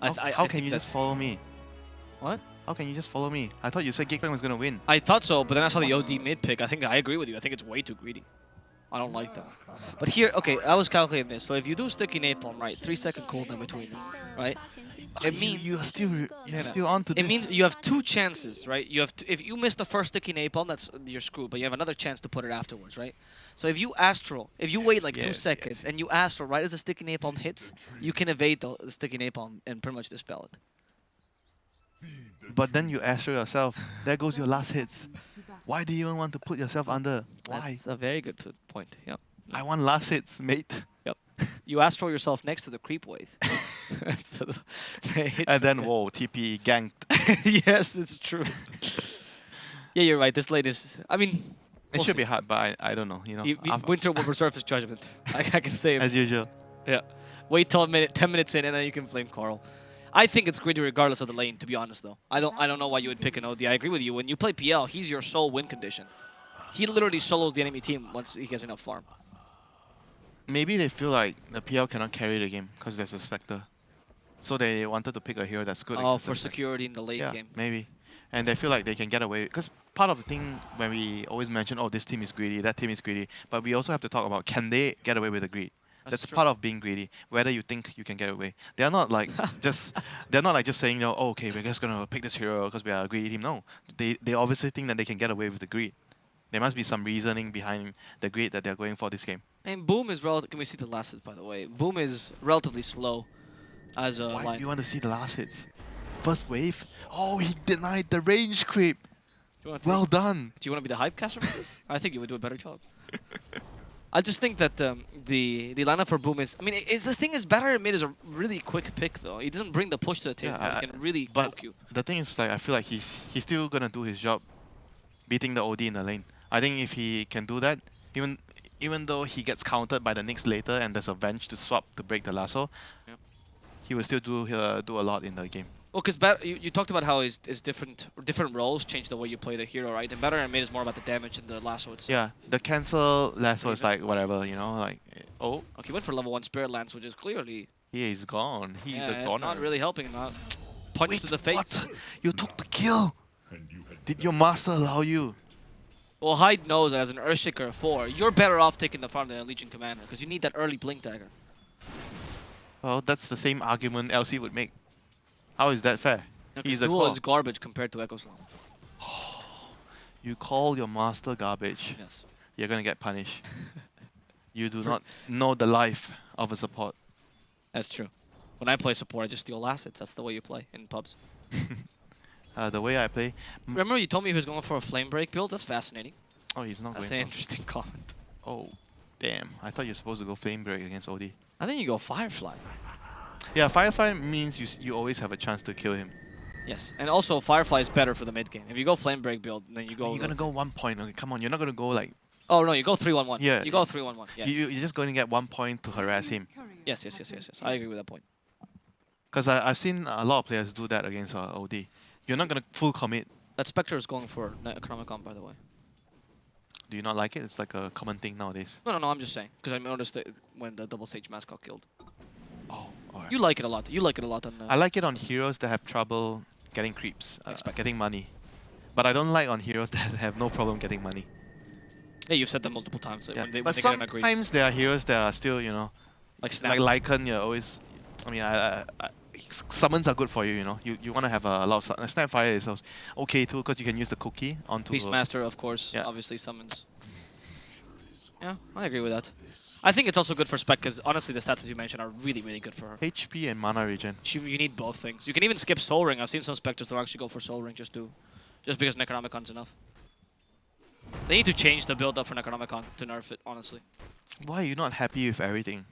How can you just follow me? What? How can you just follow me? I thought you said Geek was gonna win. I thought so, but then I saw the OD mid pick. I agree with you. I think it's way too greedy. I don't like that. But here, okay, I was calculating this. So if you do sticky napalm, right, 3-second cooldown between them, right? It means you're still on to this. it means you have two chances, right? You have if you miss the first sticky napalm, that's you're screwed. But you have another chance to put it afterwards, right? So if you astral, if you wait like 2 seconds and you astral right as the sticky napalm hits, you can evade the sticky napalm and pretty much dispel it. But then you astral yourself. There goes your last hits. Why do you even want to put yourself under? Why? That's a very good point. Yep. I want last hits, mate. Yep. You astral yourself next to the creep wave. And then, whoa, TP ganked. Yes, it's true. Yeah, you're right. This late is... I mean... It should be hard, but I don't know. You know, Winter will reserve his judgment. I can say it. As usual. Yeah. Wait till 10 minutes in, and then you can flame Carl. I think it's greedy regardless of the lane, to be honest, though. I don't know why you would pick an OD. I agree with you. When you play PL, he's your sole win condition. He literally solos the enemy team once he gets enough farm. Maybe they feel like the PL cannot carry the game because there's a Spectre. So they wanted to pick a hero that's good. Oh, for security in the late game. Maybe. And they feel like they can get away. Because part of the thing when we always mention, oh, this team is greedy, that team is greedy. But we also have to talk about, can they get away with the greed? That's part of being greedy. Whether you think you can get away, they're not like just saying, you know, oh, okay, we're just gonna pick this hero because we are a greedy team. No, they obviously think that they can get away with the greed. There must be some reasoning behind the greed that they're going for this game. And Boom is can we see the last hit, by the way? Boom is relatively slow as a Why do you want to see the last hits? First wave. Oh, he denied the range creep. Well done. Do you want to be the hype caster for this? I think you would do a better job. I just think that the lineup for Boom is... I mean, the thing is, Batter Mid is a really quick pick, though. He doesn't bring the push to the table. He can really choke you. The thing is, like, I feel like he's still going to do his job beating the OD in the lane. I think if he can do that, even though he gets countered by the Nyx later and there's a Venge to swap to break the lasso, he will still do a lot in the game. Well, because you talked about how his different roles change the way you play the hero, right? And Batter and Mid is more about the damage and the lasso itself. Yeah, the cancel lasso is like whatever, you know, like oh. Okay, he went for level 1 Spirit Lance, which is clearly... Yeah, he's gone. He's a goner. It's not really helping him out. Punch to the face. What? You took the kill. Did your master allow you? Well, Hyde knows that as an Earthshaker 4, you're better off taking the farm than a Legion Commander, because you need that early Blink Dagger. Well, that's the same argument LC would make. How is that fair? He's a duel is garbage compared to Echo Slam. You call your master garbage. Yes. You're gonna get punished. You do not know the life of a support. That's true. When I play support, I just steal assets. That's the way you play in pubs. The way I play... Remember you told me he was going for a Flame Break build? That's fascinating. Oh, he's not That's going an interesting comment. Oh, damn. I thought you were supposed to go Flame Break against OD. I think you go Firefly. Yeah, Firefly means you always have a chance to kill him. Yes, and also Firefly is better for the mid game. If you go Flame Break build, then you go... You're gonna go 1 point. Okay, come on, you're not gonna go like... Oh, no, you go 3-1-1. Yeah. You go 3-1-1. Yeah. You're just going to get 1 point to harass him. Yes. I agree with that point. Because I've seen a lot of players do that against OD. You're not gonna full commit. That Spectre is going for Economicon, by the way. Do you not like it? It's like a common thing nowadays. No, I'm just saying. Because I noticed it when the double stage mask got killed. Oh, alright. You like it a lot. You like it a lot on... I like it on heroes that have trouble getting creeps, getting money. But I don't like on heroes that have no problem getting money. Yeah, you've said that multiple times. Yeah. When they But get an agreed. sometimes there are heroes that are still, you know... Like Snap. Like Lycan, you're always... I mean, summons are good for you, you know. You want to have a lot of... Snapfire is also okay too, because you can use the cookie onto... Beastmaster, of course, obviously summons. Yeah, I agree with that. I think it's also good for Spec, because honestly the stats as you mentioned are really, really good for her. HP and mana regen. You need both things. You can even skip Soul Ring. I've seen some Spectres that actually go for Soul Ring just because Necronomicon's enough. They need to change the build-up for Necronomicon to nerf it, honestly. Why are you not happy with everything?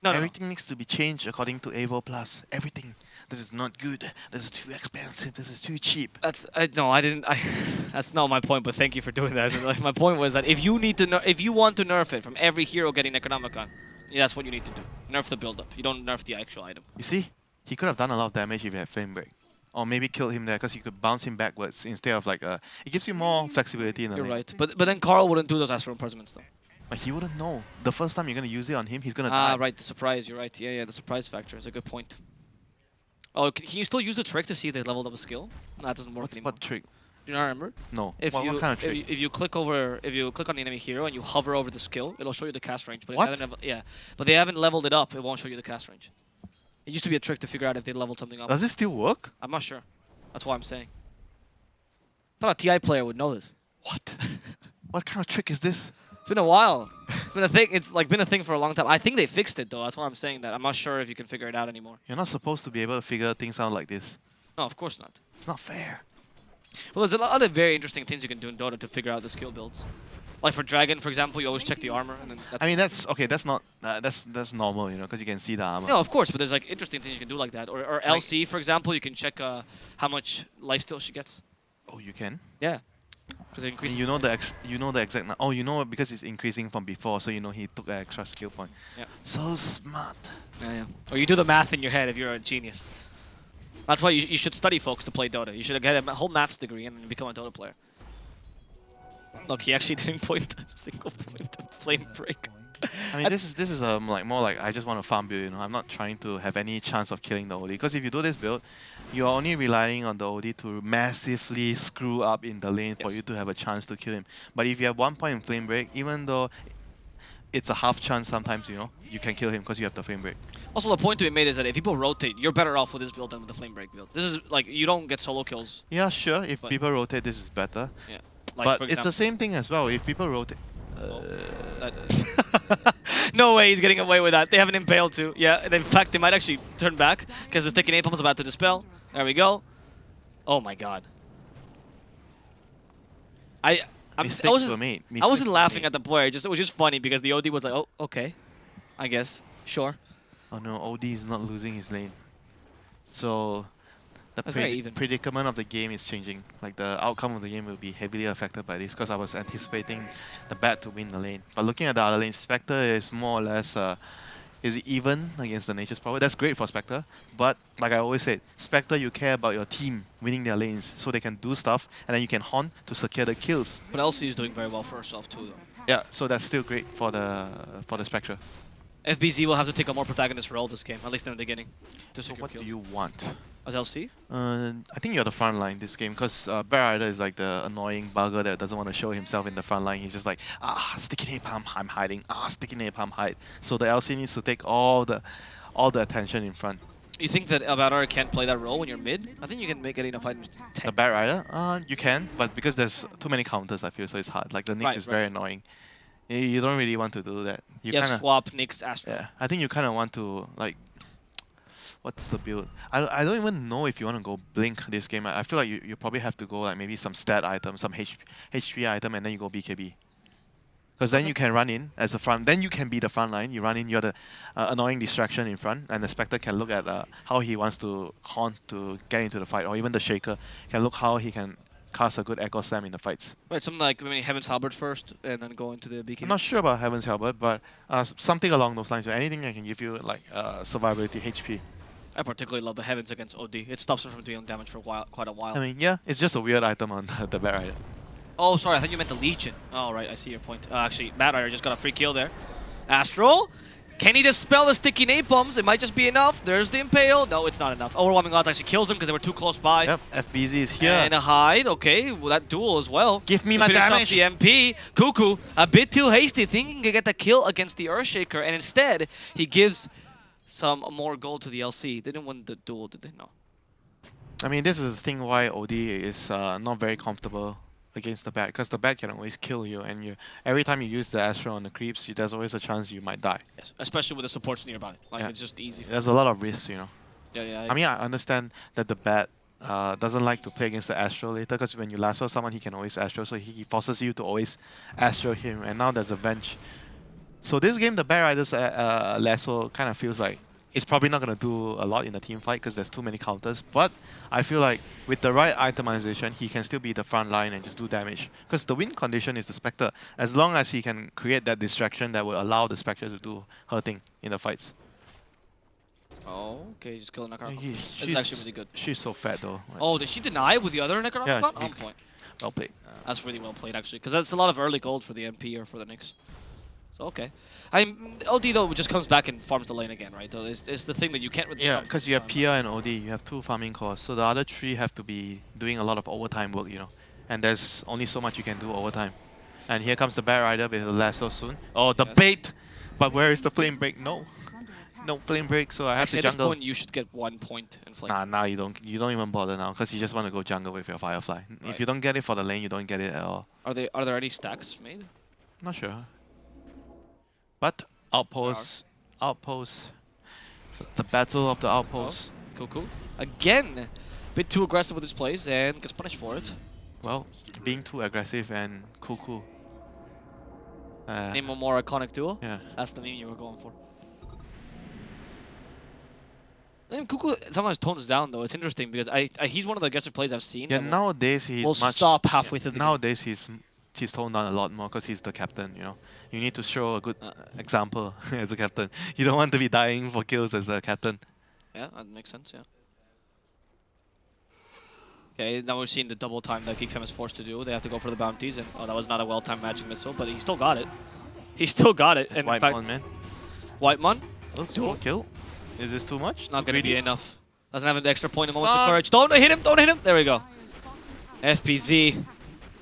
Everything needs to be changed according to Evo Plus. Everything. This is not good. This is too expensive. This is too cheap. That's that's not my point. But thank you for doing that. Like, my point was that if you want to nerf it from every hero getting Necronomicon, that's what you need to do. Nerf the build-up. You don't nerf the actual item. You see, he could have done a lot of damage if he had Flame Break, or maybe killed him there because you could bounce him backwards instead of like it gives you more flexibility in the lane. You're right. But then Carl wouldn't do those Astral Imprisonments though. But he wouldn't know. The first time you're gonna use it on him, he's gonna die. Ah, right. The surprise. You're right. Yeah. The surprise factor is a good point. Oh, can you still use the trick to see if they leveled up a skill? That doesn't work anymore. What trick? Do you not remember? No. If what kind of trick? if you click on the enemy hero and you hover over the skill, it'll show you the cast range. But What? but they haven't leveled it up. It won't show you the cast range. It used to be a trick to figure out if they leveled something up. Does it still work? I'm not sure. That's why I'm saying. I thought a TI player would know this. What? What kind of trick is this? It's been a while. It's been a thing. It's like been a thing for a long time. I think they fixed it though. That's why I'm saying that. I'm not sure if you can figure it out anymore. You're not supposed to be able to figure things out like this. No, of course not. It's not fair. Well, there's a lot of other very interesting things you can do in Dota to figure out the skill builds. Like for Dragon, for example, you always check the armor, and then that's I mean, that's okay. That's not that's normal, you know, because you can see the armor. no, of course, but there's like interesting things you can do like that. Or LC, for example, you can check how much lifesteal she gets. Oh, you can. Yeah, because it increases. You know the exact. Oh, you know because it's increasing from before, so you know he took an extra skill point. Yeah. So smart. Yeah. Or you do the math in your head if you're a genius. That's why you should study, folks, to play Dota. You should get a whole maths degree and then become a Dota player. Look, he actually didn't point a single point of flame break. I mean, this is like more like I just want to farm build. You know, I'm not trying to have any chance of killing the OD. Because if you do this build, you're only relying on the OD to massively screw up in the lane for you to have a chance to kill him. But if you have 1 point in flame break, even though it's a half chance sometimes, you know, you can kill him because you have the flame break. Also, the point to be made is that if people rotate, you're better off with this build than with the flame break build. This is like you don't get solo kills. Yeah, sure. If people rotate, this is better. Yeah. Like, but it's the same thing as well. If people rotate. No way he's getting away with that. They have an impale too. Yeah, and in fact, they might actually turn back because the sticky napalm is about to dispel. There we go. Oh my god. I wasn't laughing at the player. It was just funny because the OD was like, oh, okay, I guess, sure. Oh no, OD is not losing his lane. So the predicament of the game is changing. Like the outcome of the game will be heavily affected by this because I was anticipating the bat to win the lane. But looking at the other lane, Spectre is more or less is even against the Nature's Power. That's great for Spectre. But like I always said, Spectre, you care about your team winning their lanes so they can do stuff and then you can haunt to secure the kills. But LC is doing very well for herself too though. Yeah, so that's still great for the Spectre. FBZ will have to take a more protagonist role this game, at least in the beginning. So what do you want? As LC? I think you're the front line this game because Bear Rider is like the annoying bugger that doesn't want to show himself in the front line. He's just like, sticky napalm, I'm hiding. Sticky napalm, hide. So the LC needs to take all the attention in front. You think that Bear can't play that role when you're mid? I think you can make it in a fight. The Bear Rider? You can, but because there's too many counters, I feel, so it's hard. Like the Nyx is very annoying. You don't really want to do that. You have swap Nyx Astro. Yeah, I think you kind of want to like. What's the build? I don't even know if you want to go Blink this game. I feel like you probably have to go like maybe some stat item, some HP item, and then you go BKB. Because then you can run in as a front. Then you can be the front line. You run in, you're the annoying distraction in front, and the Spectre can look at how he wants to haunt to get into the fight, or even the Shaker can look how he can cast a good Echo Slam in the fights. Right, something like maybe Heaven's Halberd first, and then go into the BKB. I'm not sure about Heaven's Halberd, but something along those lines. Anything that can give you like survivability, HP. I particularly love the Heavens against OD. It stops him from doing damage for quite a while. I mean, yeah, it's just a weird item on the Bat Rider. Oh, sorry, I thought you meant the Legion. Oh, right, I see your point. Actually, Bat Rider just got a free kill there. Astral? Can he dispel the sticky napalms? It might just be enough. There's the Impale. No, it's not enough. Overwhelming Odds actually kills him because they were too close by. Yep, FBZ is here. And a hide. Okay, well, that duel as well. Give me my damage. The MP. Cuckoo, a bit too hasty, thinking he could get the kill against the Earthshaker, and instead, he gives some more gold to the LC. They didn't win the duel, did they? No. I mean, this is the thing why OD is not very comfortable against the bat, because the bat can always kill you, and every time you use the Astro on the creeps, there's always a chance you might die. Yes, especially with the supports nearby. Like, it's just easy. There's a lot of risks, you know. Yeah. I mean, I understand that the bat doesn't like to play against the Astro later, because when you lasso someone, he can always Astro, so he forces you to always Astro him, and now there's a Venge. So this game, the Bear Rider's lasso kind of feels like it's probably not going to do a lot in the team fight because there's too many counters. But I feel like with the right itemization, he can still be the front line and just do damage. Because the win condition is the Spectre. As long as he can create that distraction that will allow the Spectre to do her thing in the fights. Oh, okay, just kill the Necronomicon. That's actually really good. She's so fat though. Like, oh, did she deny with the other Necronomicon? Yeah, on point. Well played. That's really well played actually, because that's a lot of early gold for the MP or for the Nyx. So okay. OD though just comes back and farms the lane again, right? So it's the thing that you can't really. Yeah, because you have PR and OD, you have 2 farming cores, so the other 3 have to be doing a lot of overtime work, you know. And there's only so much you can do overtime. And here comes the Bat Rider with the lasso soon. Oh, the bait! But where is the flame break? No. No flame break, so I have Actually, to at this jungle. point, you should get 1 point in flame. Nah, now you don't even bother now, because you just want to go jungle with your Firefly. Right. If you don't get it for the lane, you don't get it at all. Are there any stacks made? Not sure. But outposts, the battle of the outposts. Oh, cool. Again, a bit too aggressive with his plays and gets punished for it. Well, being too aggressive and cool. Name a more iconic duo. Yeah. That's the meme you were going for. And Cuckoo sometimes tones down though. It's interesting because he's one of the aggressive plays I've seen. Yeah, nowadays he's will much. Stop halfway through the nowadays he's toned down a lot more because he's the captain. You know, you need to show a good example as a captain. You don't want to be dying for kills as a captain. Yeah, that makes sense. Yeah. Okay, now we're seeing the double time that Geek is forced to do. They have to go for the bounties, and that was not a well-timed magic missile, but he still got it. He still got it. It's and White in fact, Mon, man. White Mon? Oh, kill. Is this too much? Not going to be enough. Doesn't have an extra point in Stop. moments of courage. Don't hit him! Don't hit him! There we go. FPZ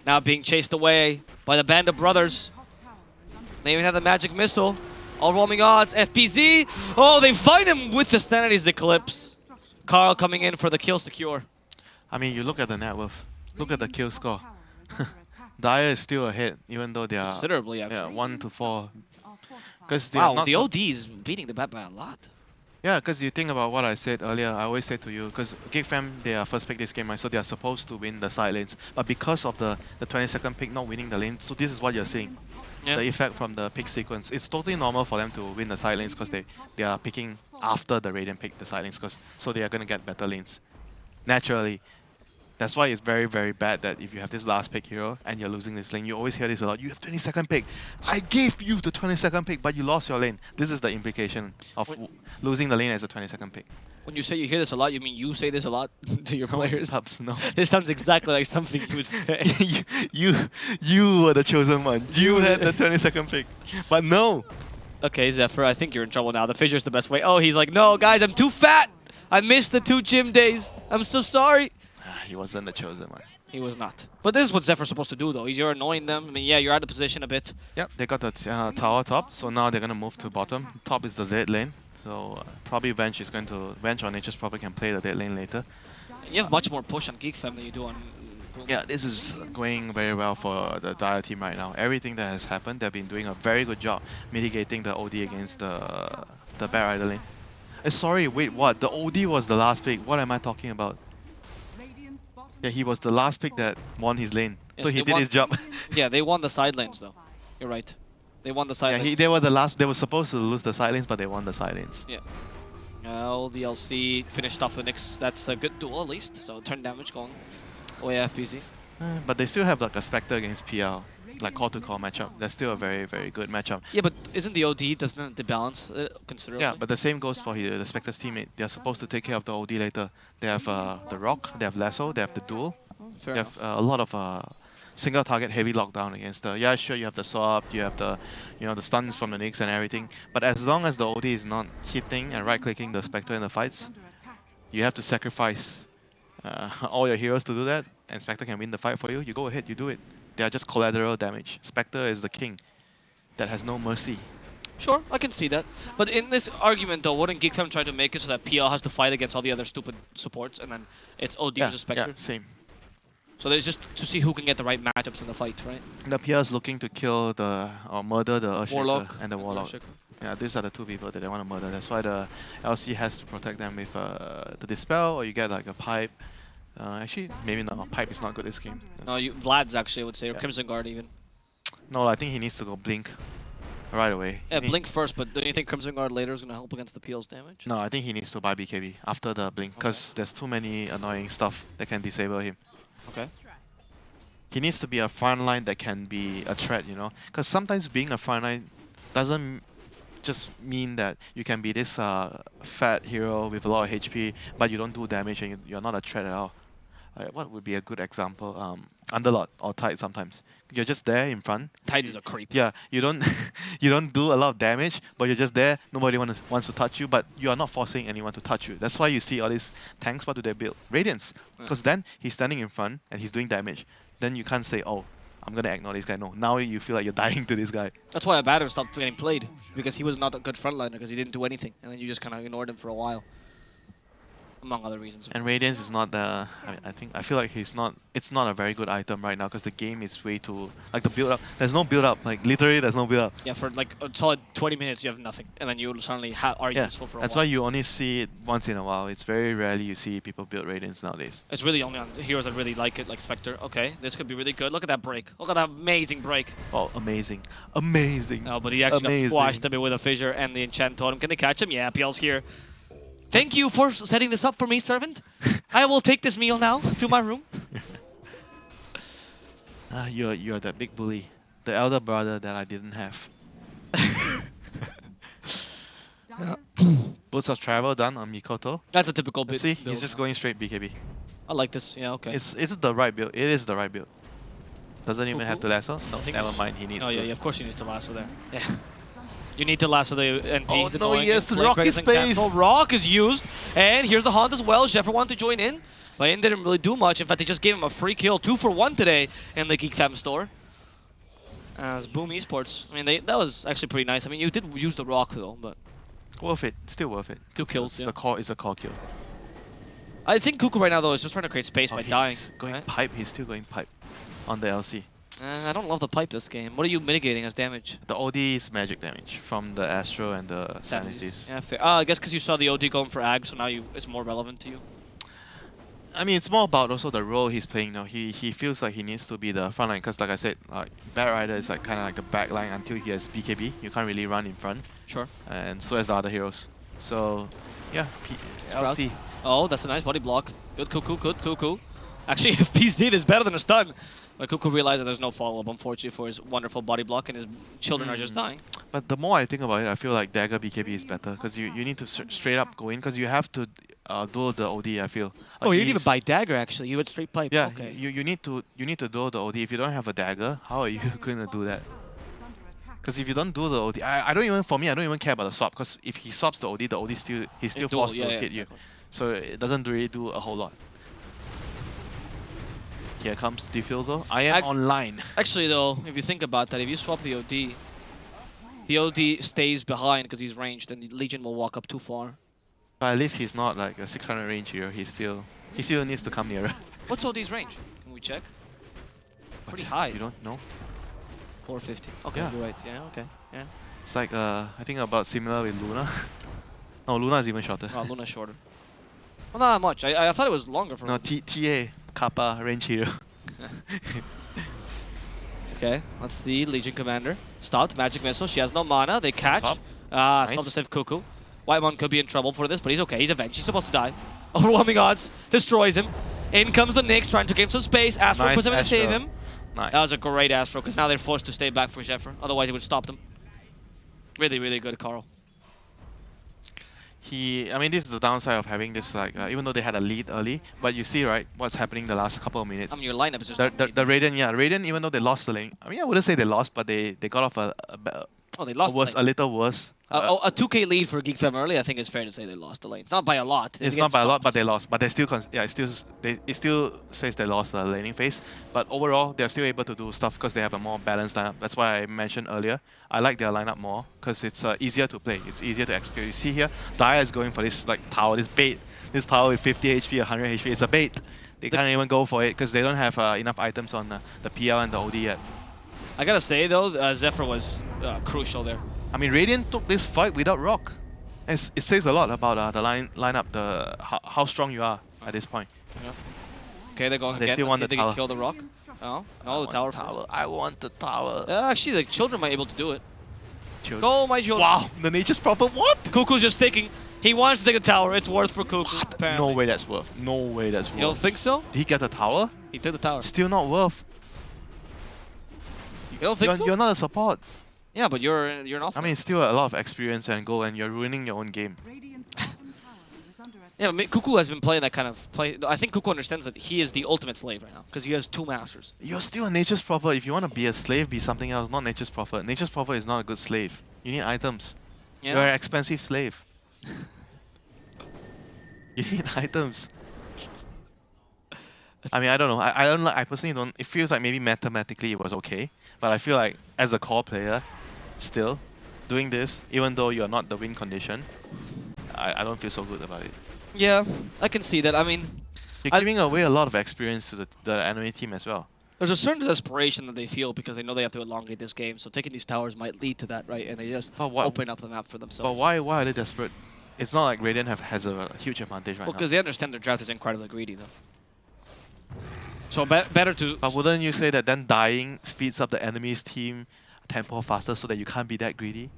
now being chased away by the band of brothers. They even have the magic missile. All roaming odds. FPZ! Oh, they find him with the Sanity's Eclipse. Carl coming in for the kill secure. I mean, you look at the net worth. Look at the kill score. Dire is still ahead, even though they are considerably, actually. Yeah, 1 to 4. Because wow, the OD is beating the bat by a lot. Yeah, because you think about what I said earlier, I always say to you, because Geek they are first pick this game, right? So they are supposed to win the side lanes. But because of the 20-second pick not winning the lane, so this is what you're seeing. Yeah. The effect from the pick sequence. It's totally normal for them to win the side lanes because they are picking after the Radiant pick the side lanes, so they are going to get better lanes. Naturally. That's why it's very, very bad that if you have this last pick hero and you're losing this lane, you always hear this a lot. You have 20-second pick. I gave you the 20-second pick, but you lost your lane. This is the implication of losing the lane as a 20-second pick. When you say you hear this a lot, you mean you say this a lot to your players? No. This sounds exactly like something you would say. you were the chosen one. You had the 20-second pick. But no. Okay, Zephyr, I think you're in trouble now. The fissure's the best way. Oh, he's like, no, guys, I'm too fat. I missed the 2 gym days. I'm so sorry. He wasn't the chosen one. He was not. But this is what Zephyr's supposed to do, though. You're annoying them. I mean, yeah, you're out of position a bit. Yep, they got the tower top, so now they're going to move to bottom. Top is the dead lane, so probably Venge is going to... Venge or Nature's probably can play the dead lane later. You have much more push on Geek Fam than you do on... Yeah, this is going very well for the Dire team right now. Everything that has happened, they've been doing a very good job mitigating the OD against the Bat Rider lane. Sorry, wait, what? The OD was the last pick. What am I talking about? Yeah, he was the last pick that won his lane. Yeah, so he did his job. Yeah, they won the side lanes though. You're right. They won the side lanes. They were the last. They were supposed to lose the side lanes, but they won the side lanes. Yeah. Well, the LC finished off the next. That's a good duel at least. So turn damage going away FPZ. But they still have like a Spectre against PL. Like core-to-core matchup. That's still a very, very good matchup. Yeah, but isn't the OD, doesn't it balance considerably? Yeah, but the same goes for the Spectre's teammate. They're supposed to take care of the OD later. They have the Rock, they have Lasso, they have the Duel. They have a lot of single target heavy lockdown against the... Yeah, sure, you have the swap, you have the the stuns from the Nyx and everything. But as long as the OD is not hitting and right-clicking the Spectre in the fights, you have to sacrifice all your heroes to do that, and Spectre can win the fight for you. You go ahead, you do it. They are just collateral damage. Spectre is the king that has no mercy. Sure, I can see that. But in this argument, though, wouldn't Geek Fam try to make it so that PL has to fight against all the other stupid supports, and then it's OD versus Spectre? Yeah, same. So there's just to see who can get the right matchups in the fight, right? The PL is looking to kill or murder the Earthshaker Warlock and the Warlock. Yeah, these are the 2 people that they want to murder. That's why the LC has to protect them with the Dispel, or you get like a Pipe. Actually, maybe not. Pipe is not good this game. No, Vlad's actually, I would say, or Crimson Guard even. No, I think he needs to go Blink right away. Yeah, Blink first, but don't you think Crimson Guard later is going to help against the PL's damage? No, I think he needs to buy BKB after the Blink, because there's too many annoying stuff that can disable him. Okay. He needs to be a frontline that can be a threat, because sometimes being a frontline doesn't just mean that you can be this fat hero with a lot of HP, but you don't do damage and you're not a threat at all. What would be a good example? Underlord or Tide sometimes. You're just there in front. Tide is a creep. Yeah, you don't you don't do a lot of damage, but you're just there. Nobody wants to touch you, but you are not forcing anyone to touch you. That's why you see all these tanks. What do they build? Radiance. Because then he's standing in front and he's doing damage. Then you can't say, oh, I'm gonna ignore this guy. No, now you feel like you're dying to this guy. That's why Abaddon stopped getting played, because he was not a good frontliner, because he didn't do anything, and then you just kind of ignored him for a while. Among other reasons. And Radiance is not the. I feel like he's not. It's not a very good item right now because the game is way too like the build up. There's no build up. Like literally, there's no build up. Yeah, for like a solid 20 minutes, you have nothing, and then you suddenly are useful for a while. That's why you only see it once in a while. It's very rarely you see people build Radiance nowadays. It's really only on heroes that really like it, like Spectre. Okay, this could be really good. Look at that break. Look at that amazing break. Oh, amazing, amazing. No, but he actually got squashed a bit with a fissure and the enchant totem. Can they catch him? Yeah, PL's here. Thank you for setting this up for me, servant. I will take this meal now to my room. You're that big bully, the elder brother that I didn't have. Boots of Travel done on Mikoto. That's a typical bit. See, he's just going straight BKB. I like this. Yeah, okay. It's the right build. It is the right build. Doesn't even have to lasso. No, never mind. He needs. Oh yeah, of course he needs to lasso there. Yeah. You need to lasso the NPs. Oh no, yes, Rock is space. Rock is used, and here's the Haunt as well. Sheffer wanted to join in, but he didn't really do much. In fact, they just gave him a free kill, 2 for 1 today in the Geek Fam store. As Boom Esports, I mean, that was actually pretty nice. I mean, you did use the Rock though, but worth it. Still worth it. 2 kills. It's the call. It's a call kill. I think Cuckoo right now though is just trying to create space by dying. He's going pipe. He's still going pipe on the LC. I don't love the pipe this game. What are you mitigating as damage? The OD is magic damage from the Astro and the Sanities. Yeah, fair. I guess because you saw the OD going for Ag, so now it's more relevant to you. I mean, it's more about also the role he's playing now. He feels like he needs to be the front line because, like I said, like Bat Rider is like kind of like the back line until he has BKB. You can't really run in front. Sure. And so as the other heroes. So, yeah, LC. Oh, that's a nice body block. Good Cuckoo, good Cuckoo. Actually, if Peace did, it's better than a stun. But Cuckoo realized that there's no follow-up, unfortunately, for his wonderful body block, and his children are just dying. But the more I think about it, I feel like Dagger BKB is better, because you need to straight up go in, because you have to duel the OD, I feel. Oh, you didn't even buy Dagger, actually. You went straight pipe. Yeah, okay. you need to duel the OD. If you don't have a Dagger, how are you going to do that? Because if you don't do the OD, I don't even care about the swap, because if he swaps the OD he's still forced to hit you. So it doesn't really do a whole lot. Here comes Diffuser. I am online. Actually, though, if you think about that, if you swap the OD stays behind because he's ranged, and the Legion will walk up too far. But at least he's not like a 600 range hero. He still needs to come nearer. What's OD's range? Can we check? Pretty high. You don't know? 450. Okay, yeah. You're right. Yeah, okay. Yeah. It's like I think about similar with Luna. No, Luna is even shorter. Oh, Luna's shorter. Well, not that much. I thought it was longer for. No, TA Kappa range hero. Okay, let's see. Legion Commander stopped. Magic Missile. She has no mana. They catch. Nice. Smell to save Cuckoo. Whitemon could be in trouble for this, but he's okay. He's avenged. He's supposed to die. Overwhelming odds. Destroys him. In comes the Nyx, trying to gain some space. Astro puts him in to save him. Nice. That was a great Astro, because now they're forced to stay back for Sheffer. Otherwise, it would stop them. Really, really good, Carl. I mean, this is the downside of having this, like, even though they had a lead early, but you see, right, what's happening the last couple of minutes. I mean, your lineup is just the Raiden, yeah, Raiden, even though they lost the lane, I mean, I wouldn't say they lost, but they got off they lost a little worse. A 2K lead for Geek Fam early, I think it's fair to say they lost the lane. It's not by a lot. It's not by a lot, but they lost. But they still, it still says they lost the laning phase. But overall, they're still able to do stuff because they have a more balanced lineup. That's why I mentioned earlier, I like their lineup more because it's easier to play. It's easier to execute. You see here, Daya is going for this like tower, this bait. This tower with 50 HP, 100 HP. It's a bait. They can't even go for it because they don't have enough items on the PL and the OD yet. I gotta say though, Zephyr was crucial there. I mean, Radiant took this fight without Rock. It says a lot about the lineup, how strong you are at this point. Yeah. Okay, they're going they again. Still want the they tower. can kill the Rock. Oh, no, the tower. I want the tower. Actually, the children might be able to do it. Children. Go, my children. Wow, the nature's proper. What? Cuckoo's just thinking. He wants to take the tower. It's worth for Cuckoo. No way that's worth. No way that's worth. You don't think so? Did he get the tower? He took the tower. Still not worth. You don't think so? You're not a support. Yeah, but you're an offense. I mean, it's still a lot of experience and goal, and you're ruining your own game. Yeah, but Kuku has been playing that kind of play. I think Kuku understands that he is the ultimate slave right now because he has 2 masters. You're still a Nature's Prophet. If you want to be a slave, be something else, not Nature's Prophet. Nature's Prophet is not a good slave. You need items. Yeah. You're an expensive slave. You need items. I mean, I don't know. I don't like. I personally don't. It feels like maybe mathematically it was okay, but I feel like as a core player, still doing this, even though you are not the win condition, I don't feel so good about it. Yeah, I can see that. I mean, You're giving away a lot of experience to the enemy team as well. there's a certain desperation that they feel because they know they have to elongate this game. So taking these towers might lead to that, right? And they just open up the map for themselves. But why are they desperate? It's not like Radiant has a huge advantage right now. Because they understand their draft is incredibly greedy, though. So better to... But wouldn't you say that then dying speeds up the enemy's team tempo faster so that you can't be that greedy?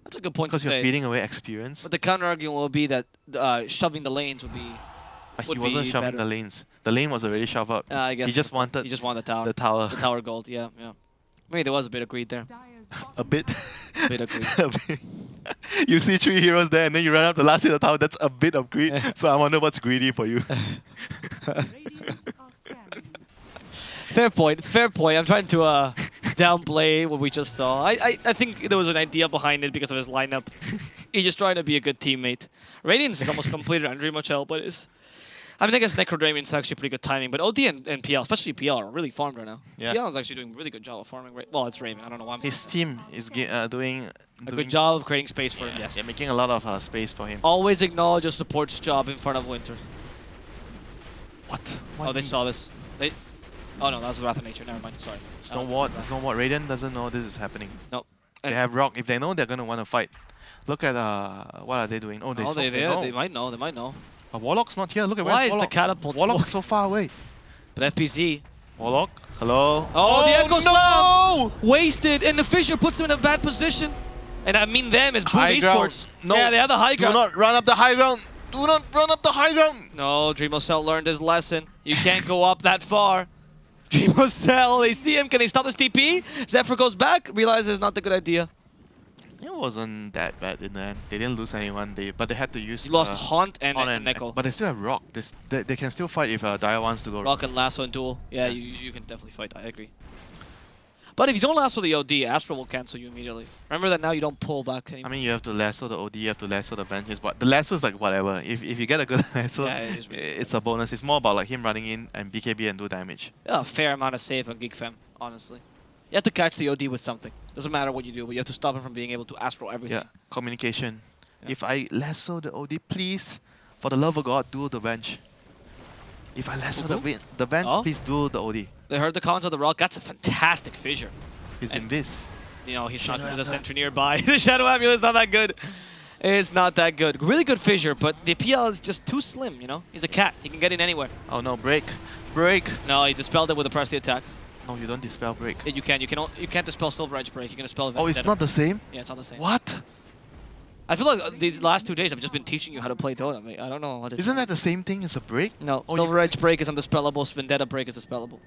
That's a good point. Because you're feeding away experience. But the counter argument will be that shoving the lanes would be... But he wasn't shoving the lanes. The lane was already shoved up. I guess he just wanted the tower. The tower. The tower gold, yeah. Maybe there was a bit of greed there. A bit. A bit of greed. A bit. You see 3 heroes there and then you run up the last hit of the tower. That's a bit of greed. So I wonder what's greedy for you. Fair point. Fair point. I'm trying to downplay what we just saw. I think there was an idea behind it because of his lineup. He's just trying to be a good teammate. Radiance is almost completed on Dream Shell, but it's... I mean, I guess Necrodramon's actually pretty good timing, but OD and PL, especially PL, are really farmed right now. Yeah. PL is actually doing a really good job of farming. Well, it's Raven. I don't know why I'm His team is doing a good job of creating space for him, yes. They're making a lot of space for him. Always acknowledge your support's job in front of Winter. What? Oh, they saw this. Oh no, that was the Wrath of Nature. Never mind. Sorry. Snowward. Radiant doesn't know this is happening. Nope. They have Rock. If they know, they're gonna want to fight. Look at what are they doing? Oh, they might know. They might know. Warlock's not here. Look at why is the catapult? Warlock's so far away. But FPZ. Warlock. Hello. Oh, the Echo no! Slam! Wasted, and the Fissure puts them in a bad position. And I mean them as Boom Esports. No. Yeah, they have the high ground. Do not run up the high ground. Do not run up the high ground. No, Dreamocell learned his lesson. You can't go up that far. Dreamocell, they see him. Can they stop this TP? Zephyr goes back, realizes it's not a good idea. It wasn't that bad in the end. They didn't lose anyone, but they had to use... He lost Haunt and Neko. But they still have Rock. They can still fight if Dire wants to go Rock and Lasso and Duel. Yeah, you can definitely fight, I agree. But if you don't lasso the OD, Astra will cancel you immediately. Remember that now you don't pull back anymore. I mean, you have to lasso the OD, you have to lasso the benches, but the lasso is like whatever. If you get a good lasso, it's a bonus. It's more about like him running in and BKB and do damage. Yeah, a fair amount of save on Geek Fem, honestly. You have to catch the OD with something. Doesn't matter what you do, but you have to stop him from being able to Astral everything. Yeah, communication. Yeah. If I lasso the OD, please, for the love of God, do the bench. If I lasso the bench, please do the OD. They heard the comments of the Rock. That's a fantastic fissure. He's in this. You know, he's not because a sentry nearby. The Shadow Amulet is not that good. It's not that good. Really good fissure, but the PL is just too slim, you know? He's a cat. He can get in anywhere. Oh no, break. Break. No, he dispelled it with a press the attack. No, you don't dispel break. Yeah, you can. You can't dispel Silver Edge break. You can dispel Vendetta. Oh, it's not the same? Yeah, it's not the same. What? I feel like these last 2 days I've just been teaching you how to play Dota. I don't know what it is. Isn't that the same thing as a break? No, Silver Edge break is undispellable, Vendetta break is dispellable.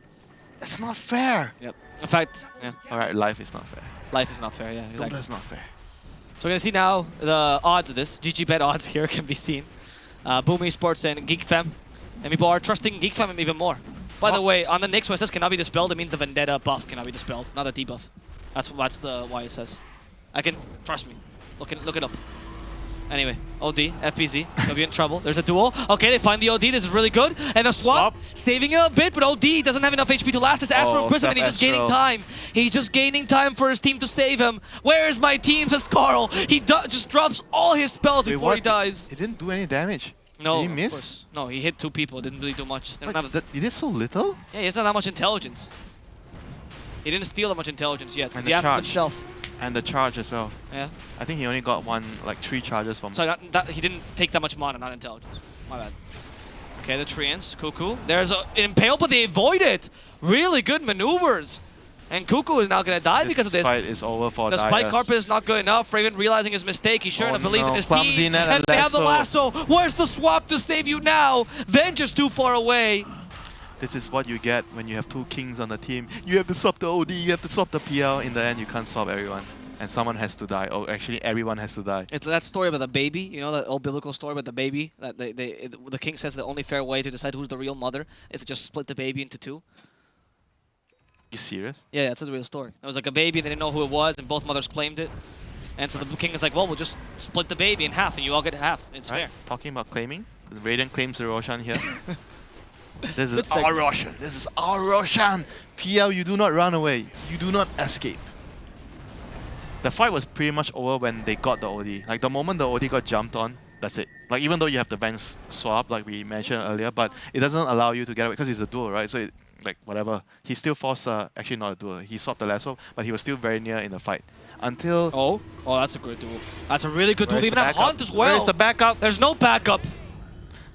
That's not fair. Yep. In fact, yeah. Alright, life is not fair. Life is not fair, yeah. Exactly. Dota's not fair. So we're going to see now the odds of this. GG bet odds here can be seen. Boom Esports and Geek Fem. And people are trusting Geek Fem even more. By the way, on the Nyx when it says cannot be dispelled, it means the Vendetta buff cannot be dispelled, not the debuff. That's why it says. Trust me. Look it up. Anyway, OD, FPZ, gonna be in trouble. There's a duel. Okay, they find the OD. This is really good. And the swap, saving it a bit, but OD doesn't have enough HP to last this Astro Prism, and he's just gaining time. He's just gaining time for his team to save him. Where is my team, says Carl. He just drops all his spells before he dies. He didn't do any damage. No, did he miss? No, he hit 2 people. Didn't really do much. He did so little? Yeah, he doesn't have that much intelligence. He didn't steal that much intelligence yet, because And he the asked himself. And the charge as well. Yeah. I think he only got 3 charges from... So he didn't take that much mana, not intelligence. My bad. Okay, the Treants, Cuckoo. There's an Impale, but they avoid it. Really good maneuvers. And Cuckoo is now going to die because of this. This fight is over for the Dire. Spike Carpet is not good enough. Raven realizing his mistake. He's sure to believe in his team. And they have the lasso. Where's the swap to save you now? Venture's too far away. This is what you get when you have 2 kings on the team. You have to swap the OD, you have to swap the PL. In the end, you can't swap everyone. and someone has to die. Oh, actually, everyone has to die. It's that story about the baby, you know, that old biblical story about the baby. That the king says the only fair way to decide who's the real mother is to just split the baby into two. You serious? Yeah, that's a real story. It was like a baby, they didn't know who it was, and both mothers claimed it. And so the king is like, well, we'll just split the baby in half, and you all get half. It's fair. Talking about claiming, Radiant claims the Roshan here. This is Good our segment. Roshan. This is our Roshan. PL, you do not run away. You do not escape. The fight was pretty much over when they got the OD. Like the moment the OD got jumped on, that's it. Like even though you have the Vans swap, like we mentioned earlier, but it doesn't allow you to get away because it's a duel, right? So it, like whatever, he still forced. Actually not a duel. He swapped the lasso, but he was still very near in the fight until. Oh, that's a good duel. That's a really good duel. Where's Even the have backup? Hunt as well. Where's the backup? There's no backup.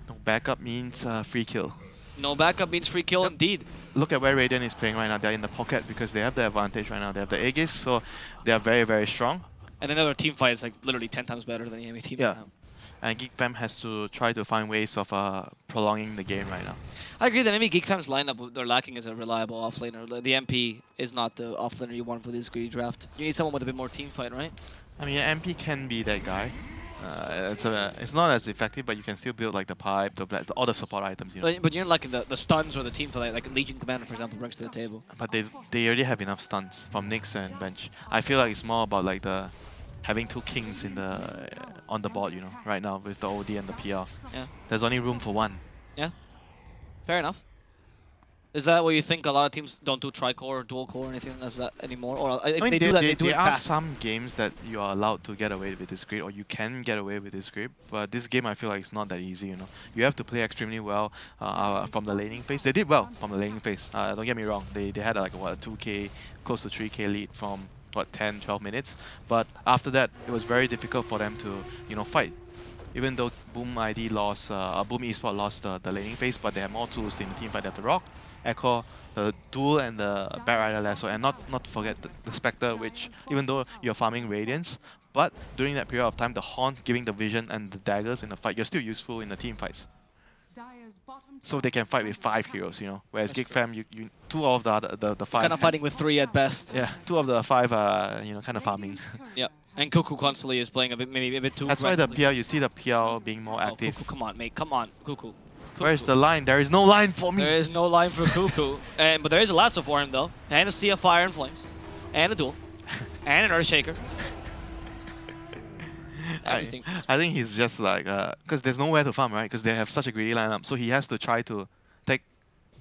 No backup means free kill. No backup means free kill indeed. Look at where Radiant is playing right now. They're in the pocket because they have the advantage right now. They have the Aegis, so they are very, very strong. And then their team fight is like literally 10 times better than the enemy team. Yeah. Right now. And Geek Fam has to try to find ways of prolonging the game right now. I agree that maybe Geek Fam's lineup, what they're lacking is a reliable offlaner. The MP is not the offlaner you want for this greedy draft. You need someone with a bit more team fight, right? I mean, MP can be that guy. It's not as effective, but you can still build like the pipe, all the support items. You know. But you're lacking the stuns or the team fight, like Legion Commander, for example, brings to the table. But they already have enough stuns from Nyx and bench. I feel like it's more about like the having two kings in the on the board, you know, right now with the OD and the PR. Yeah. There's only room for one. Yeah. Fair enough. Is that what you think a lot of teams don't do tri-core or dual-core or anything as that anymore? Or if I mean, they do that, they do it there are fast. some games that you are allowed to get away with this grid, or you can get away with this grid. But this game, I feel like it's not that easy. You know, you have to play extremely well from the laning phase. They did well from the laning phase. Don't get me wrong. They had like what, a 2K, close to 3K lead from what 10, 12 minutes. But after that, it was very difficult for them to fight. Even though Boom ID lost, Boom Esports lost the laning phase, but they have more tools in the team fight. They have the Rock, Echo, the Duel, and the Bat Rider Lasso, and not to forget the Spectre, which even though you're farming Radiance, but during that period of time, the Horn giving the vision and the daggers in the fight, you're still useful in the team fights. So they can fight with 5 heroes, you know. Whereas Geek Fam, you two of the 5 Kind of fighting with 3 at best. Yeah, 2 of the 5 are kind of farming. Yeah. And Cuckoo constantly is playing maybe a bit too That's why the aggressively. PL, you see the PL being more Oh, active. Cuckoo, come on, mate. Come on, Cuckoo. Where's the line? There is no line for me. There is no line for Cuckoo. But there is a lasso for him, though. And a Sea of Fire and Flames. And a Duel. And an Earthshaker. Everything. I think he's just like, because there's nowhere to farm, right? Because they have such a greedy lineup. So he has to try to take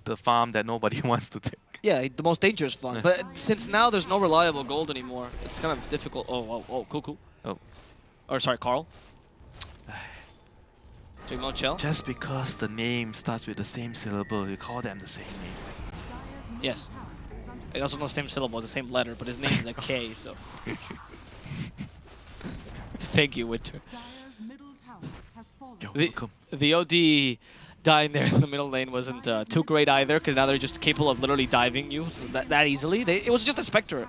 the farm that nobody wants to take. Yeah, the most dangerous farm. But since now there's no reliable gold anymore, it's kind of difficult. Oh, Cuckoo. Oh. Or sorry, Carl. Jigmo Chell? Just because the name starts with the same syllable, you call them the same name. Yes. It's also not the same syllable, it's the same letter, but his name is a K, so. Thank you, Winter. You're welcome. The OD dying there in the middle lane wasn't too great either, because now they're just capable of literally diving you so that easily. It was just a Spectre.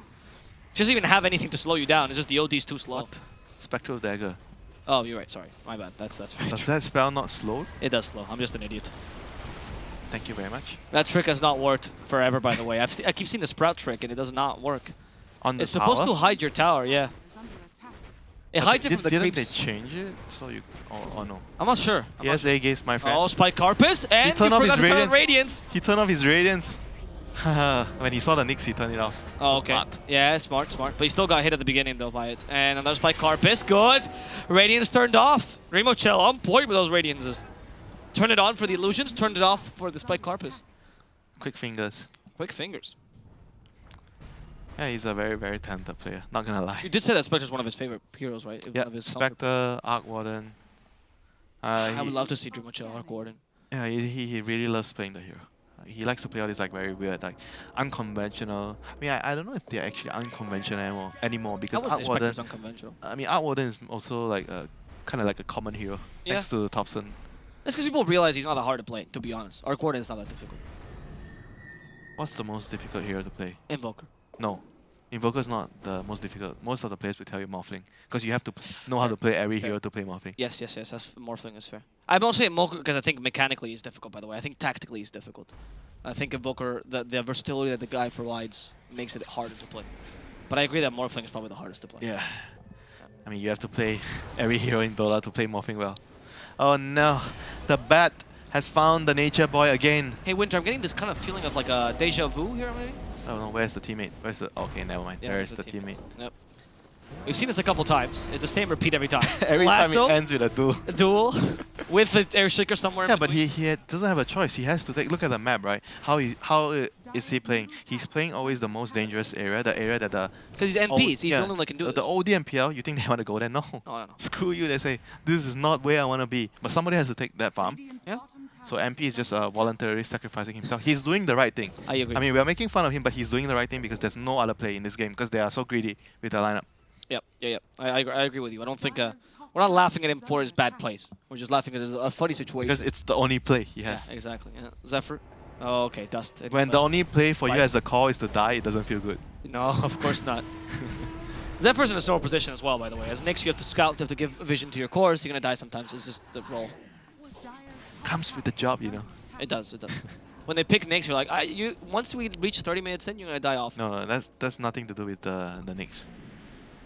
She doesn't even have anything to slow you down, it's just the OD's too slow. What? Spectral Dagger. Oh, you're right, sorry. My bad, that's very Does true. that spell not slow? It does slow, I'm just an idiot. Thank you very much. That trick has not worked forever, by the way. I keep seeing the Sprout trick, and it does not work. On the It's supposed tower? to hide your tower, yeah. It hides it from the Didn't creeps. they change it? So you... Oh no. I'm not sure. Yes, Aegis, my friend. Oh, Spike Carpus, and you turned off his forgot to put on Radiance. Radiance. He turned off his Radiance. When he saw the Nyx, he turned it off. Oh, okay. Smart. Yeah, smart. But he still got hit at the beginning, though, by it. And another Spike Carpus, good. Radiance turned off. Remo Chell on point with those Radiances. Turn it on for the illusions, turned it off for the Spike Carpus. Quick fingers. Quick fingers. Yeah, he's a very, very talented player. Not gonna lie. You did say that Spectre's one of his favorite heroes, right? Yeah, One of his Spectre, Arc Warden. I would love to see Remo Chell Arc Warden. Yeah, he really loves playing the hero. He likes to play all these like very weird, like unconventional. I mean, I don't know if they're actually unconventional anymore because I wouldn't Arc say Warden. Spectre's unconventional. I mean, Arc Warden is also like a kind of like a common hero Yeah. next to Thompson. That's because people realize he's not that hard to play, to be honest. Arc Warden is not that difficult. What's the most difficult hero to play? Invoker. No. Invoker's not the most difficult. Most of the players will tell you Morphling. Because you have to know how to play every hero to play Morphling. Yes. That's Morphling is fair. I'm also saying Invoker because I think mechanically he's difficult, by the way. I think tactically he's difficult. I think Invoker, the versatility that the guy provides makes it harder to play. But I agree that Morphling is probably the hardest to play. Yeah. I mean, you have to play every hero in Dota to play Morphing well. Oh no, the bat has found the nature boy again. Hey Winter, I'm getting this kind of feeling of like a deja vu here, maybe? Oh no, where's the teammate? Where's the... Okay, never mind. Yeah, There's the teammate. Yep. We've seen this a couple times. It's the same repeat every time. Every time it ends with a duel. A duel with the air shaker somewhere. Yeah, but he doesn't have a choice. He has to take... Look at the map, right? How is he playing? He's playing always the most dangerous area, the area that the... Because he's NPs. He's the only one that can do it. The OD MPL, you think they want to go there? No. No. Screw you, they say, this is not where I want to be. But somebody has to take that farm. Yeah. So MP is just voluntarily sacrificing himself. He's doing the right thing. I agree. I mean, we are making fun of him, but he's doing the right thing because there's no other play in this game because they are so greedy with the lineup. Yep. I agree with you. I don't think... we're not laughing at him for his bad plays. We're just laughing at his a funny situation. Because it's the only play he has. Yeah, exactly. Yeah. Zephyr. Oh, okay. Dust. When the only play for you as a call is to die, it doesn't feel good. No, of course not. Zephyr's in a slower position as well, by the way. As Nyx, you have to scout, you have to give vision to your cores. You're going to die sometimes. It's just the role. Comes with the job, you know. It does. When they pick Nyx, you're like, once we reach 30 minutes in, you're going to die off. No, that's nothing to do with the Nyx.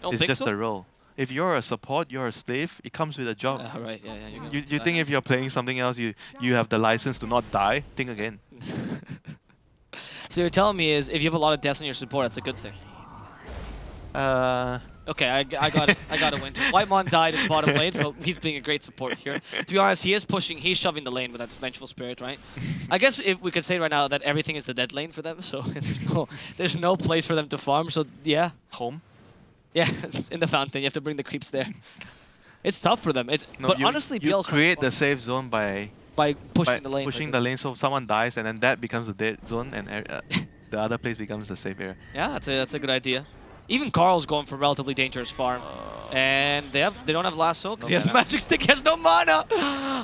Don't it's think just so? the role. If you're a support, you're a slave, it comes with a job. Right, yeah. You think if you're playing something else, you have the license to not die? Think again. So you're telling me is if you have a lot of deaths on your support, that's a good thing? Okay, I got it. I got a win. Whitemon died in bottom lane, so he's being a great support here. To be honest, he's shoving the lane with that Vengeful Spirit, right? I guess if we could say right now that everything is the dead lane for them, so there's no place for them to farm. So yeah, home. Yeah, in the fountain, you have to bring the creeps there. It's tough for them. But honestly, you create the safe zone by pushing the lane. Pushing the lane, so someone dies, and then that becomes the dead zone, and the other place becomes the safe area. Yeah, that's a good idea. Even Carl's going for relatively dangerous farm, and they don't have lasso because he has magic stick. He has no mana.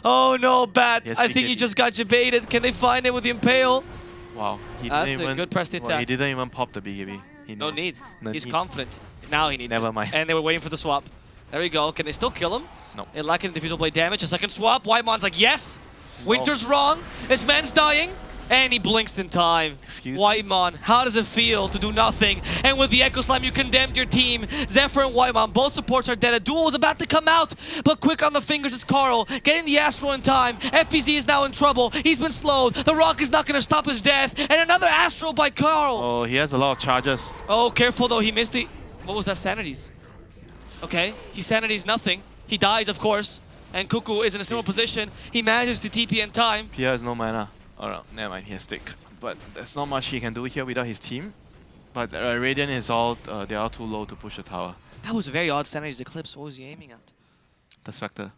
Oh no, Bat! I think he just got debated. Can they find it with the impale? Wow, That's a good press the attack. He didn't even pop the BKB. No need. He's confident. Now he needs Never mind. And they were waiting for the swap. There we go. Can they still kill him? No. It lacking the diffusal blade damage. A second swap. Whitemon's like, yes! Winter's wrong. This man's dying. And he blinks in time. Excuse Whitemon, how does it feel to do nothing? And with the Echo Slam, you condemned your team. Zephyr and Whitemon, both supports are dead. A duel was about to come out, but quick on the fingers is Carl. Getting the Astral in time. FPZ is now in trouble. He's been slowed. The Rock is not going to stop his death. And another Astral by Carl. Oh, he has a lot of charges. Oh, careful though. He missed the... What was that? Sanities. Okay, he sanities nothing. He dies, of course. And Cuckoo is in a similar position. He manages to TP in time. Pierre has no mana. Oh no, never mind, he has stick. But there's not much he can do here without his team. But Radiant is all, they are too low to push the tower. That was a very odd Sanity's Eclipse. What was he aiming at? The Spectre.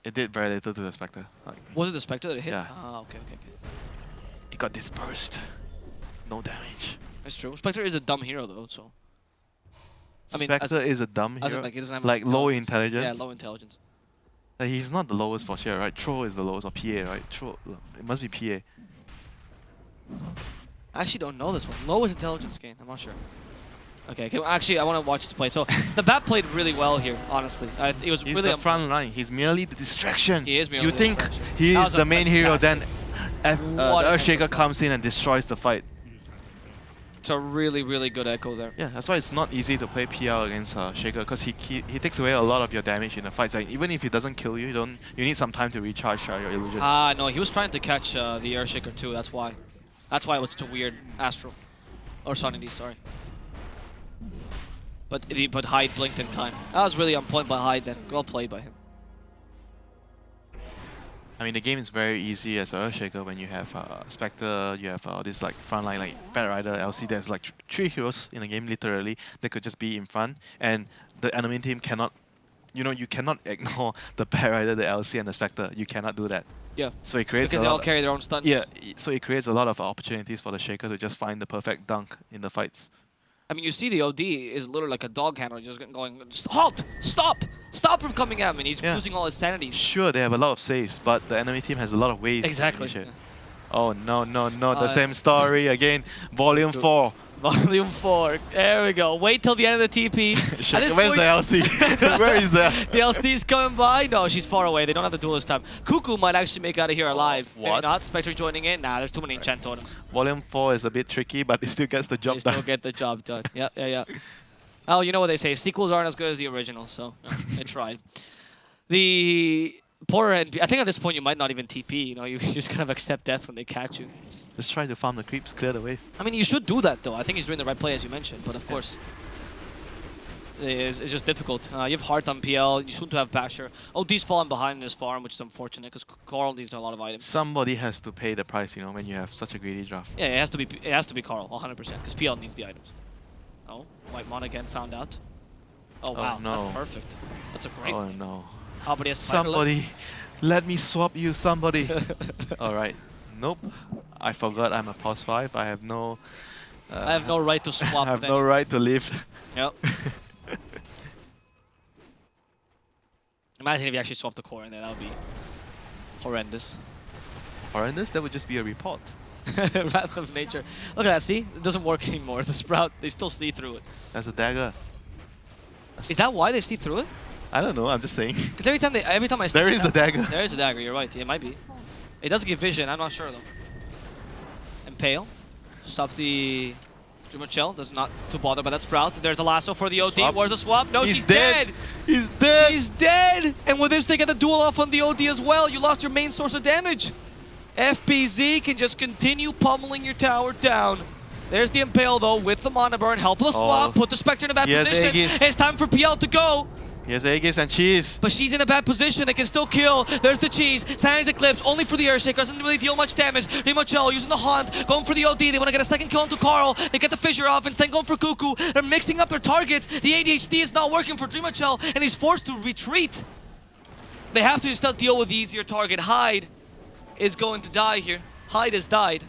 It did very little to the Spectre. Like, was it the Spectre that it hit? Yeah. Ah, okay. It got dispersed. No damage. That's true. Spectre is a dumb hero though, so... Spectre is a dumb hero? Like, he doesn't have like low intelligence? Yeah, low intelligence. He's not the lowest for sure, right? Troll is the lowest, or PA, right? Troll, it must be PA. I actually don't know this one. Lowest intelligence gain, I'm not sure. Okay, actually, I want to watch this play. So, the Bat played really well here, honestly. It was He's really the front line. He's merely the distraction. He is merely the distraction. You think he is the main hero, then the Earthshaker comes in and destroys the fight. It's a really, really good echo there. Yeah, that's why it's not easy to play PL against Shaker, because he takes away a lot of your damage in the fights. Like, even if he doesn't kill you, you need some time to recharge your illusion. No, he was trying to catch the Earthshaker too, that's why. That's why it was such a weird Astral. Or Sanity, sorry. But Hyde blinked in time. That was really on point by Hyde then. Well played by him. I mean, the game is very easy as Earthshaker when you have Spectre, you have this like frontline like Bat Rider, LC. There's like three heroes in the game literally that could just be in front, and the enemy team cannot, you cannot ignore the Bat Rider, the LC, and the Spectre. You cannot do that. Yeah. So it creates because they all carry their own stun. Yeah. So it creates a lot of opportunities for the Shaker to just find the perfect dunk in the fights. I mean, you see the OD is literally like a dog handler, just going, halt! Stop! Stop from coming at me! And he's losing all his sanity. Sure, they have a lot of saves, but the enemy team has a lot of waves. Exactly. Yeah. Oh, no, the same story again. Volume 4. Volume 4. There we go. Wait till the end of the TP. Where's the LC? Where is that? The LC is coming by. No, she's far away. They don't have the duel this time. Cuckoo might actually make out of here alive. What? Maybe not. Spectre joining in. Nah, there's too many enchant totems. Volume 4 is a bit tricky, but it still gets the job done. They still get the job done. Yeah. Oh, you know what they say, sequels aren't as good as the originals, so they tried. The poor NP, I think at this point you might not even TP, you know, you just kind of accept death when they catch you. Let's try to farm the creeps, clear the wave. I mean, you should do that though. I think he's doing the right play as you mentioned, but of course, it's just difficult. You have Heart on PL, you shouldn't have Basher. OD's fallen behind in his farm, which is unfortunate because Carl needs a lot of items. Somebody has to pay the price, you know, when you have such a greedy draft. Yeah, it has to be Carl, 100%, because PL needs the items. Oh, White Mon again found out. Oh wow, no. that's perfect. That's a great Oh play. no. Oh, but he has Somebody, let me swap you, somebody. Alright. Nope. I forgot I'm a pos 5. I have no... I have no right to swap. I have no right to live. Yep. Imagine if you actually swapped the core in there, that would be horrendous. Horrendous? That would just be a report. Wrath of Nature. Look at that, see? It doesn't work anymore. The Sprout, they still see through it. That's a dagger. Is that why they see through it? I don't know, I'm just saying. Because every time I see There is a dagger. There is a dagger, you're right. It might be. It does give vision, I'm not sure though. Impale. Stop the Dreamer Shell. Does not too bother by that Sprout. There's a lasso for the OD. Swap. Where's the swap? No, he's dead. He's dead. He's dead! And with this, they get the duel off on the OD as well. You lost your main source of damage. FPZ can just continue pummeling your tower down. There's the Impale though with the Mana Burn. Helpless swap. Put the Spectre in a bad position. Aegis. It's time for PL to go. Yes, Aegis and Cheese. But she's in a bad position, they can still kill. There's the Cheese, Standing's Eclipse, only for the Earthshaker, doesn't really deal much damage. Rimochel using the Haunt, going for the OD, they want to get a second kill onto Carl. They get the Fissure off, instead going for Cuckoo. They're mixing up their targets. The ADHD is not working for Dreamochel, and he's forced to retreat. They have to still deal with the easier target. Hyde is going to die here. Hyde has died.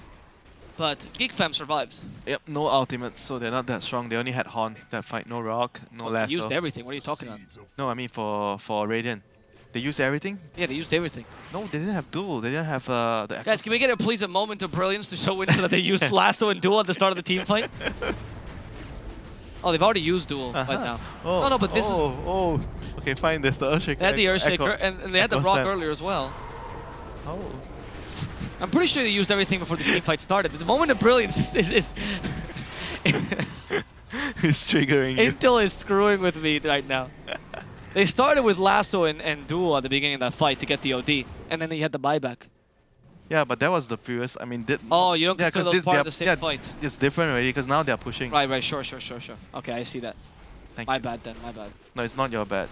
But Geek Fam survives. Yep, no ultimates, so they're not that strong. They only had Horn that fight, no Rock, no Lasso. They used everything, what are you talking about? No, I mean for Radiant. They used everything? Yeah, they used everything. No, they didn't have Duel. They didn't have the... Guys, can we get a moment of brilliance to show Winter that they used Lasso and Duel at the start of the team fight? Oh, they've already used Duel right now. Oh, no, but this is... Oh, okay, fine, there's the Earthshaker. They had the Earthshaker, and they had the Rock earlier as well. Oh. I'm pretty sure they used everything before this team fight started, but the moment of brilliance is It's triggering you. Intel is screwing with me right now. They started with Lasso and Duel at the beginning of that fight to get the OD, and then they had the buyback. Yeah, but that was the previous, I mean... Oh, you don't consider those part of the same fight? It's different already, because now they're pushing. Right, sure. Okay, I see that. My bad. No, it's not your bad.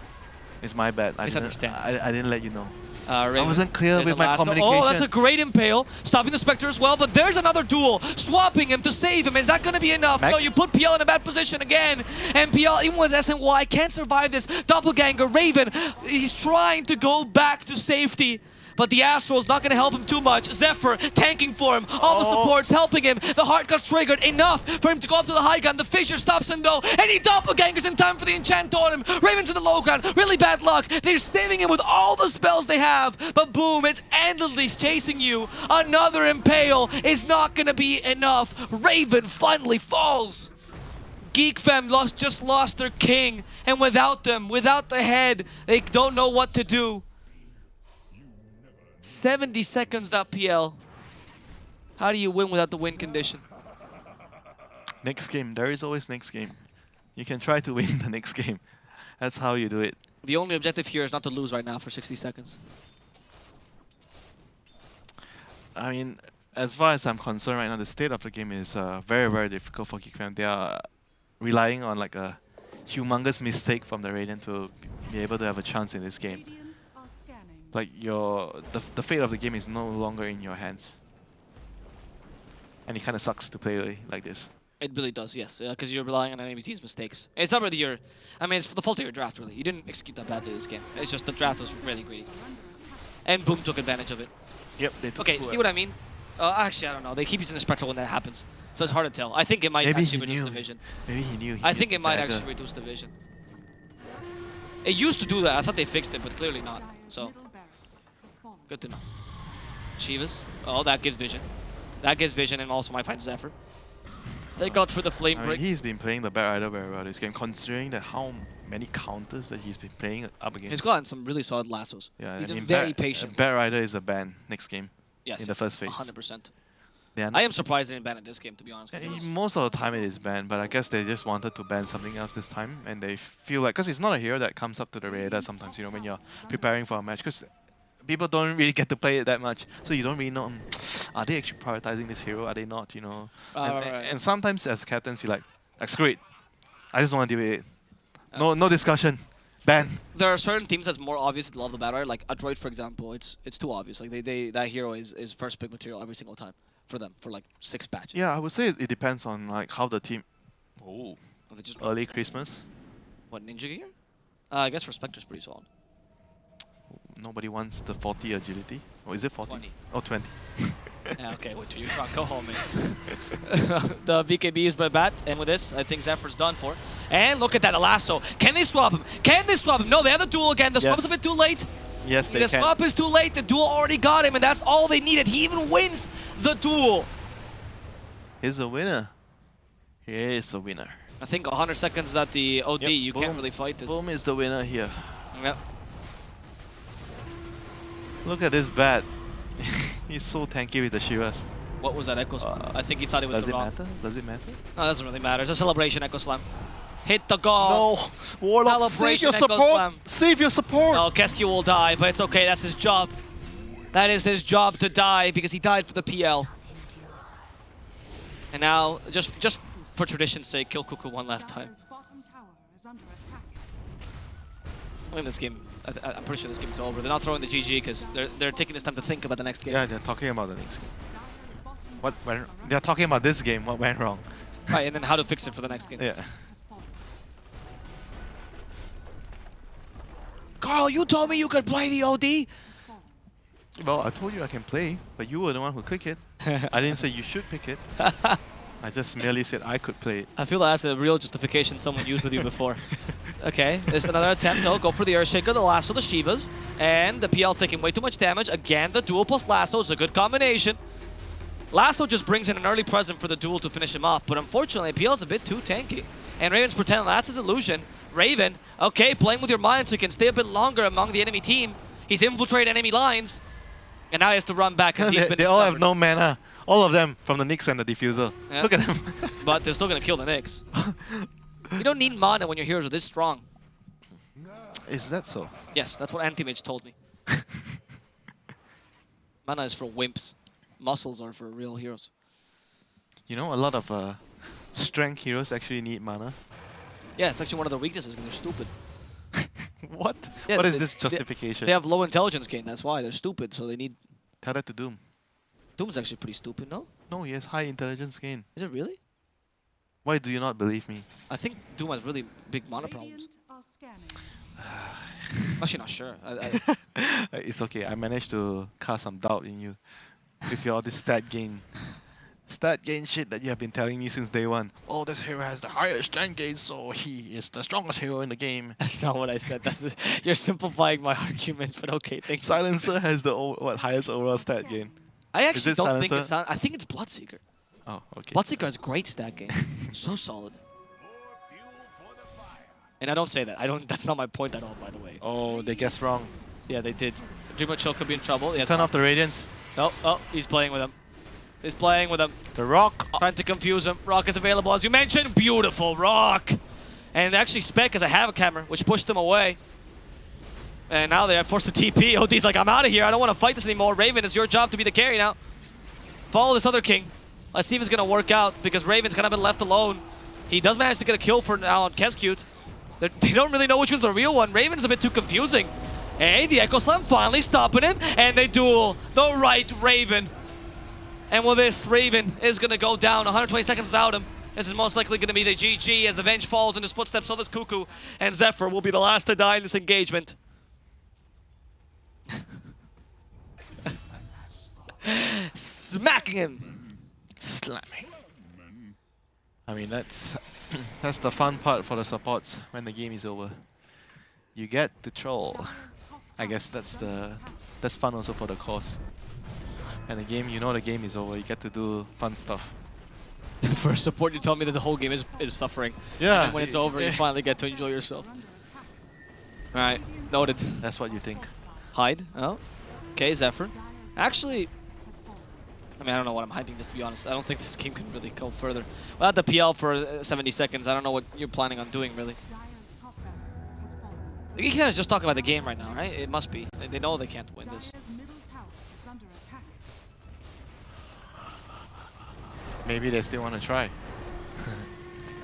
It's my bad. I didn't let you know. I wasn't clear with my communication. Oh, that's a great Impale. Stopping the Spectre as well, but there's another duel. Swapping him to save him. Is that going to be enough? No, you put PL in a bad position again. And PL, even with SNY, can't survive this. Doppelganger, Raven, he's trying to go back to safety. But the Astral's not going to help him too much. Zephyr tanking for him. All the supports helping him. The heart got triggered enough for him to go up to the high ground. The Fissure stops him though. And he doppelgangers in time for the enchant on him. Raven's in the low ground. Really bad luck. They're saving him with all the spells they have. But boom, it's endlessly chasing you. Another Impale is not going to be enough. Raven finally falls. Geek Fam just lost their king. And without them, without the head, they don't know what to do. 70 seconds.pl. How do you win without the win condition? Next game. There is always next game. You can try to win the next game. That's how you do it. The only objective here is not to lose right now for 60 seconds. I mean, as far as I'm concerned right now, the state of the game is very, very difficult for Geek Fam. They are relying on like a humongous mistake from the Radiant to be able to have a chance in this game. Like the fate of the game is no longer in your hands. And it kind of sucks to play like this. It really does, yes. Because you're relying on enemy team's mistakes. It's not really your... I mean, it's the fault of your draft, really. You didn't execute that badly this game. It's just the draft was really greedy. And Boom took advantage of it. Yep, they took Okay, see what I mean? Actually, I don't know. They keep using the Spectral when that happens. So it's hard to tell. I think it might actually reduce the vision. Maybe he knew. I think it might actually reduce the vision. It used to do that. I thought they fixed it, but clearly not. So... good to know. Shivas. Oh, that gives vision. That gives vision and also might find Zephyr. They got for the flame break. He's been playing the Bat Rider very well this game, considering that how many counters that he's been playing up against. He's gotten some really solid lassos. Yeah, he's I mean, very patient. Bat Rider is a ban next game. Yes, in the first phase. 100%. Then I am surprised they didn't ban it this game, to be honest. most of the time it is banned, but I guess they just wanted to ban something else this time, and they feel like, because it's not a hero that comes up to the radar sometimes, you know, when you're preparing for a match, because people don't really get to play it that much, so you don't really know, are they actually prioritizing this hero, are they not, you know? And sometimes as captains, you're like screw it, I just don't want to deal with it. No discussion. Ban. There are certain teams that's more obvious that love the battle, right? Like a droid, for example, it's too obvious. Like that hero is first pick material every single time for them for like 6 batches. Yeah, I would say it depends on like how the team. Oh, they just early Christmas. What, Ninja Gear? I guess for Spectre's pretty solid. Nobody wants the 40 agility. Or is it 40? 20. Oh, 20. Yeah, okay, wait till you go home, man. The BKB is by bat, and with this, I think Zephyr's done for. And look at that, Elasto. Can they swap him? Can they swap him? No, they have the duel again. The swap's a bit too late. Yes, they can. The swap is too late. The duel already got him, and that's all they needed. He even wins the duel. He's a winner. He is a winner. I think 100 seconds that the OD, you can't really fight this. Boom is the winner here. Yep. Look at this bat. He's so tanky with the Shivas. What was that Echo Slam? I think he thought it was the wrong. Does it matter? Does it matter? No, it doesn't really matter. It's a celebration Echo Slam. Hit the goal. No! Warlock, save your support! Save your support! Oh, Kesky will die, but it's okay. That's his job. That is his job to die because he died for the PL. And now, just for tradition's sake, kill Cuckoo one last time. I think this game, I'm pretty sure this game's over. They're not throwing the GG because they're taking this time to think about the next game. Yeah, they're talking about the next game. What went? They're talking about this game. What went wrong? Right, and then how to fix it for the next game. Yeah. Carl, you told me you could play the OD. Well, I told you I can play, but you were the one who clicked it. I didn't say you should pick it. I just merely said I could play it. I feel that's a real justification someone used with you before. Okay, there's another attempt. No, go for the Earthshaker, the Lasso, the Shivas. And the PL's taking way too much damage. Again, the duel plus Lasso is a good combination. Lasso just brings in an early present for the duel to finish him off, but unfortunately, PL's a bit too tanky. And Raven's pretending that's his illusion. Raven, okay, playing with your mind so he can stay a bit longer among the enemy team. He's infiltrated enemy lines. And now he has to run back because he's been They all have no mana. All of them from the Nyx and the Diffuser. Yep. Look at them. But they're still going to kill the Nyx. You don't need mana when your heroes are this strong. Is that so? Yes, that's what Anti-Mage told me. Mana is for wimps. Muscles are for real heroes. You know, a lot of strength heroes actually need mana. Yeah, it's actually one of their weaknesses because they're stupid. What? Yeah, what is this justification? They have low intelligence gain, that's why. They're stupid, so they need... Tell that to Doom. Doom's actually pretty stupid, no? No, he has high intelligence gain. Is it really? Why do you not believe me? I think Doom has really big mana problems. Actually, not sure. It's okay. I managed to cast some doubt in you with your this stat gain shit that you have been telling me since day one. Oh, this hero has the highest strength gain, so he is the strongest hero in the game. That's not what I said. You're simplifying my arguments, but okay, thanks. Silencer has the highest overall stat gain. I actually don't think it's I think it's Bloodseeker. Oh, okay. Bloodseeker has great stat gain. So solid. And I don't say that. That's not my point at all, by the way. Oh, they guessed wrong. Yeah, they did. Dreamer Chill could be in trouble. Turn off the Radiance. Oh, he's playing with him. He's playing with him. The Rock. Trying to confuse him. Rock is available, as you mentioned. Beautiful Rock. And actually Spec has a Havoc Hammer, which pushed him away. And now they're forced to TP. OD's like, I'm out of here. I don't want to fight this anymore. Raven, it's your job to be the carry now. Follow this other king. Let's see if it's going to work out, because Raven's kind of been left alone. He does manage to get a kill for now on Keskute. They don't really know which one's the real one. Raven's a bit too confusing. Hey, the Echo Slam finally stopping him, and they duel the right Raven. And with this, Raven is going to go down 120 seconds without him. This is most likely going to be the GG as the Venge falls in his footsteps. So this Cuckoo and Zephyr will be the last to die in this engagement. Smacking him. Slamming. I mean, that's the fun part for the supports when the game is over. You get to troll. I guess that's fun also for the cause. And the game, you know the game is over. You get to do fun stuff. For support, you tell me that the whole game is suffering. Yeah. And when it's over, you finally get to enjoy yourself. Alright, noted. That's what you think. Hide. Oh. Okay, Zephyr. Actually, I mean, I don't know what I'm hyping this, to be honest. I don't think this game can really go further. We're at the PL for 70 seconds. I don't know what you're planning on doing, really. The Geek is just talking about the game right now, right? It must be. They know they can't win this. Maybe they still want to try.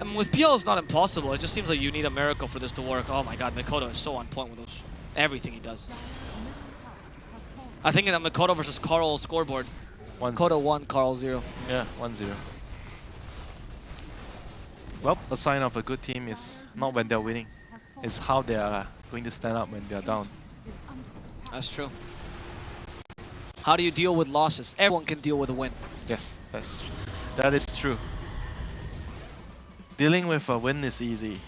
And with PL, it's not impossible. It just seems like you need a miracle for this to work. Oh my god, Mikoto is so on point with everything he does. I think in the Mikoto versus Carl scoreboard, Mikoto 1, Carl 0. Yeah, 1-0. Well, a sign of a good team is not when they're winning. It's how they are going to stand up when they're down. That's true. How do you deal with losses? Everyone can deal with a win. Yes, that is true. Dealing with a win is easy.